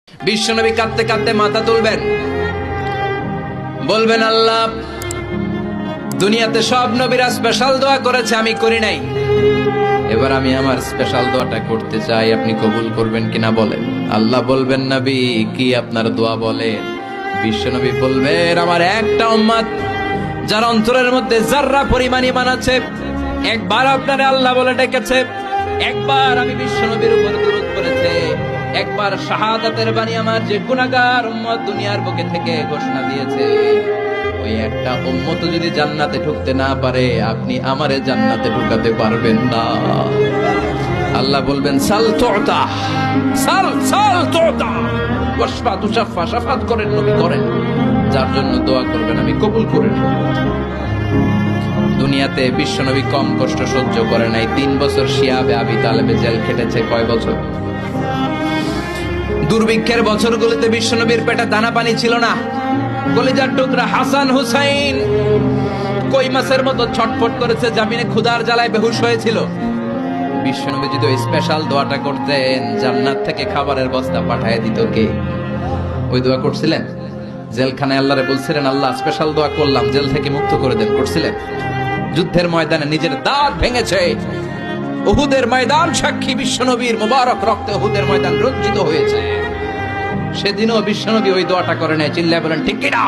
বিশ্বনবী কাঁদতে কাঁদতে মাথা তুলবেন, বলবেন আল্লাহ দুনিয়াতে সব নবীরা স্পেশাল দোয়া করেছে, আমি করি নাই, এবার আমি আমার স্পেশাল দোয়াটা করতে চাই, আপনি কবুল করবেন কিনা বলেন। আল্লাহ বলবেন নবী কি আপনার দোয়া বলেন। বিশ্বনবী বলবেন আমার একটা উম্মত যার অন্তরের মধ্যে যাররা পরিমাণ ঈমান আছে, একবার আপনারে আল্লাহ বলে ডেকেছে, একবার আমি বিশ্বনবীর উপর দুরূদ পড়েছে, একবার শাহাদাতের বাণী আমার যে গুনাহগার উম্মত দুনিয়ার বুকে থেকে ঘোষণা দিয়েছে, ওই একটা উম্মত যদি জান্নাতে ঢুকতে না পারে আপনি আমারে জান্নাতে ঢুকাতে পারবেন না। আল্লাহ বলবেন সাল তুতা, সাল সাল তুতা ওয়াশফা তুশাফা, শাফাত করেন নবী করেন, যার জন্য দোয়া করবেন আমি কবুল করে নেব। দুনিয়াতে বিশ্বনবী কম কষ্ট সহ্য করে নাই, 3 বছর শিয়াবে আবি তালেবে জেল খেটেছে। কয় বছর? দুর্ভিক্ষের বছরগুলোতে বিশ্বনবীর পেটে দানা পানি ছিল না, কলিজার টুকরা হাসান হুসাইন কই মাছের মতো ছটফট করেছে, জামিনে ক্ষুধার জ্বালায় বেহুশ হয়েছিল। বিশ্বনবী যদি ওই স্পেশাল দোয়াটা করতেন, জান্নাত থেকে খাবারের বস্তা পাঠিয়ে দিত কে? ওই দোয়া করছিলেন? জেলখানায় আল্লাহরে বলছিলেন আল্লাহ স্পেশাল দোয়া করলাম, জেল থেকে মুক্ত করে দেন, করছিলেন? যুদ্ধের ময়দানে নিজের দাঁত ভেঙেছে, উহুদের ময়দান সাক্ষী, বিশ্বনবীর মোবারক রক্তে উহুদের ময়দান রঞ্জিত হয়েছে। সেদিনও বিশ্বনবী ওই দোয়াটা করে নাই। চিল্লায় বলেন ঠিক কিনা?